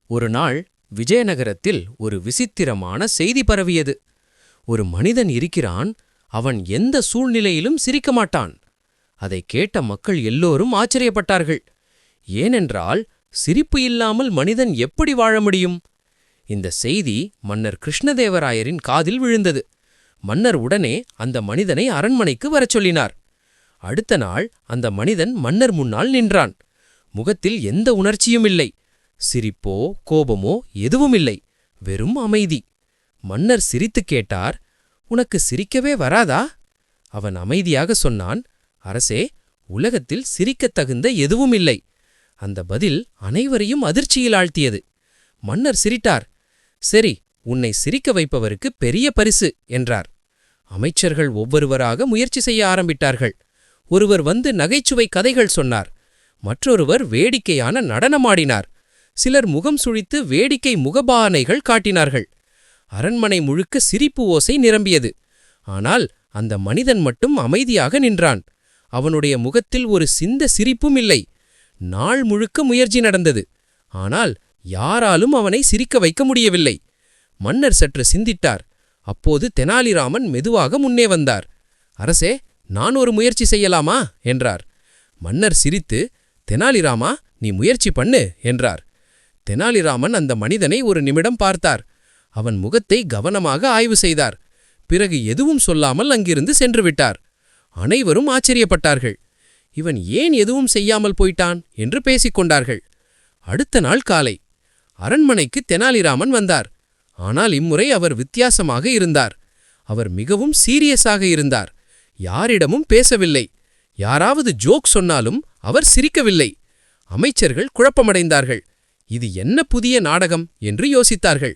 ஒரு நாள் விஜயநகரத்தில் ஒரு விசித்திரமான செய்தி பரவியது. ஒரு மனிதன் இருக்கிறான், அவன் எந்த சூழ்நிலையிலும் சிரிக்க மாட்டான். அதை கேட்ட மக்கள் எல்லோரும் ஆச்சரியப்பட்டார்கள். ஏனென்றால் சிரிப்பு இல்லாமல் மனிதன் எப்படி வாழ முடியும்? இந்த செய்தி மன்னர் கிருஷ்ணதேவராயரின் காதில் விழுந்தது. மன்னர் உடனே அந்த மனிதனை அரண்மனைக்கு வரச் சொல்லினார். அடுத்த நாள் அந்த மனிதன் மன்னர் முன்னால் நின்றான். முகத்தில் எந்த உணர்ச்சியும் இல்லை. சிரிப்போ கோபமோ எதுவுமில்லை, வெறும் அமைதி. மன்னர் சிரித்துக் கேட்டார், "உனக்கு சிரிக்கவே வராதா?" அவன் அமைதியாக சொன்னான், "அரசே, உலகத்தில் சிரிக்கத் தகுந்த எதுவுமில்லை." அந்த பதில் அனைவரையும் அதிர்ச்சியில் ஆழ்த்தியது. மன்னர் சிரித்தார். "சரி, உன்னை சிரிக்க வைப்பவருக்கு பெரிய பரிசு" என்றார். அமைச்சர்கள் ஒவ்வொருவராக முயற்சி செய்ய ஆரம்பித்தார்கள். ஒருவர் வந்து நகைச்சுவை கதைகள் சொன்னார். மற்றொருவர் வேடிக்கையான நடனமாடினார். சிலர் முகம் சுழித்து வேடிக்கை முகபாவனைகள் காட்டினார்கள். அரண்மனை முழுக்க சிரிப்பு ஓசை நிரம்பியது. ஆனால் அந்த மனிதன் மட்டும் அமைதியாக நின்றான். அவனுடைய முகத்தில் ஒரு சிந்த சிரிப்பும் இல்லை. நாள் முழுக்க முயற்சி நடந்தது. ஆனால் யாராலும் அவனை சிரிக்க வைக்க முடியவில்லை. மன்னர் சற்று சிந்தித்தார். அப்போது தெனாலிராமன் மெதுவாக முன்னே வந்தார். "அரசே, நான் ஒரு முயற்சி செய்யலாமா?" என்றார். மன்னர் சிரித்து, "தெனாலிராமா, நீ முயற்சி பண்ணு" என்றார். தெனாலிராமன் அந்த மனிதனை ஒரு நிமிடம் பார்த்தார். அவன் முகத்தை கவனமாக ஆய்வு செய்தார். பிறகு எதுவும் சொல்லாமல் அங்கிருந்து சென்று விட்டார். அனைவரும் ஆச்சரியப்பட்டார்கள். இவன் ஏன் எதுவும் செய்யாமல் போயிட்டான் என்று பேசிக்கொண்டார்கள். அடுத்த நாள் காலை அரண்மனைக்கு தெனாலிராமன் வந்தார். ஆனால் இம்முறை அவர் வித்தியாசமாக இருந்தார். அவர் மிகவும் சீரியஸாக இருந்தார். யாரிடமும் பேசவில்லை. யாராவது ஜோக் சொன்னாலும் அவர் சிரிக்கவில்லை. அமைச்சர்கள் குழப்பமடைந்தார்கள். இது என்ன புதிய நாடகம் என்று யோசித்தார்கள்.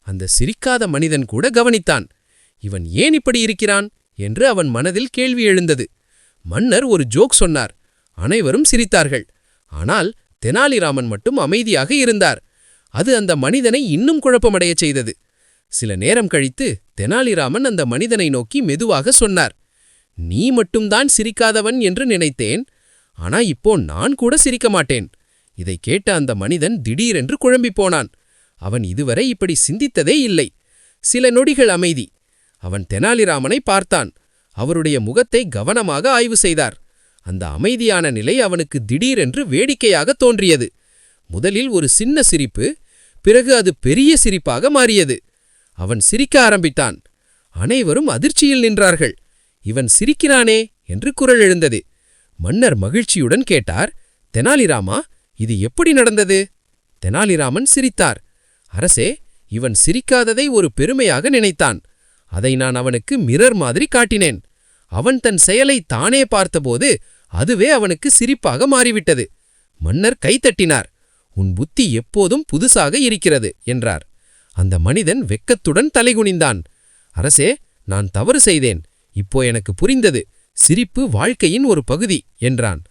அந்த சிரிக்காத மனிதன் கூட கவனித்தான். இவன் ஏன் இப்படி இருக்கிறான் என்று அவன் மனதில் கேள்வி எழுந்தது. மன்னர் ஒரு ஜோக் சொன்னார். அனைவரும் சிரித்தார்கள். ஆனால் தெனாலிராமன் மட்டும் அமைதியாக இருந்தார். அது அந்த மனிதனை இன்னும் குழப்பமடையச் செய்தது. சில நேரம் கழித்து தெனாலிராமன் அந்த மனிதனை நோக்கி மெதுவாக சொன்னார், "நீ மட்டும்தான் சிரிக்காதவன் என்று நினைத்தேன். ஆனா இப்போ நான் கூட சிரிக்க மாட்டேன்." இதை கேட்ட அந்த மனிதன் திடீரென்று குழம்பிப் போனான். அவன் இதுவரை இப்படி சிந்தித்ததே இல்லை. சில நொடிகள் அமைதி. அவன் தெனாலிராமனை பார்த்தான். அவருடைய முகத்தை கவனமாக ஆய்வு செய்தார். அந்த அமைதியான நிலை அவனுக்கு திடீரென்று வேடிக்கையாக தோன்றியது. முதலில் ஒரு சின்ன சிரிப்பு, பிறகு அது பெரிய சிரிப்பாக மாறியது. அவன் சிரிக்க ஆரம்பித்தான். அனைவரும் அதிர்ச்சியில் நின்றார்கள். "இவன் சிரிக்கிறானே" என்று குரல் எழுந்தது. மன்னர் மகிழ்ச்சியுடன் கேட்டார், "தெனாலிராமா, இது எப்படி நடந்தது?" தெனாலிராமன் சிரித்தார். "அரசே, இவன் சிரிக்காததை ஒரு பெருமையாக நினைத்தான். அதை நான் அவனுக்கு மிரர் மாதிரி காட்டினேன். அவன் தன் செயலை தானே பார்த்தபோது அதுவே அவனுக்கு சிரிப்பாக மாறிவிட்டது." மன்னர் கைத்தட்டினார். "உன் புத்தி எப்போதும் புதுசாக இருக்கிறது" என்றார். அந்த மனிதன் வெக்கத்துடன் தலைகுனிந்தான். "அரசே, நான் தவறு செய்தேன். இப்போ எனக்கு புரிந்தது. சிரிப்பு வாழ்க்கையின் ஒரு பகுதி" என்றான்.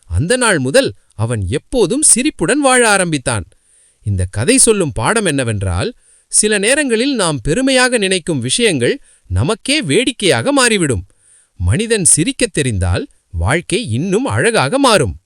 அந்த நாள் முதல் அவன் எப்போதும் சிரிப்புடன் வாழ ஆரம்பித்தான். இந்த கதை சொல்லும் பாடம் என்னவென்றால், சில நேரங்களில் நாம் பெருமையாக நினைக்கும் விஷயங்கள் நமக்கே வேடிக்கையாக மாறிவிடும். மனிதன் சிரிக்கத் தெரிந்தால் வாழ்க்கை இன்னும் அழகாக மாறும்.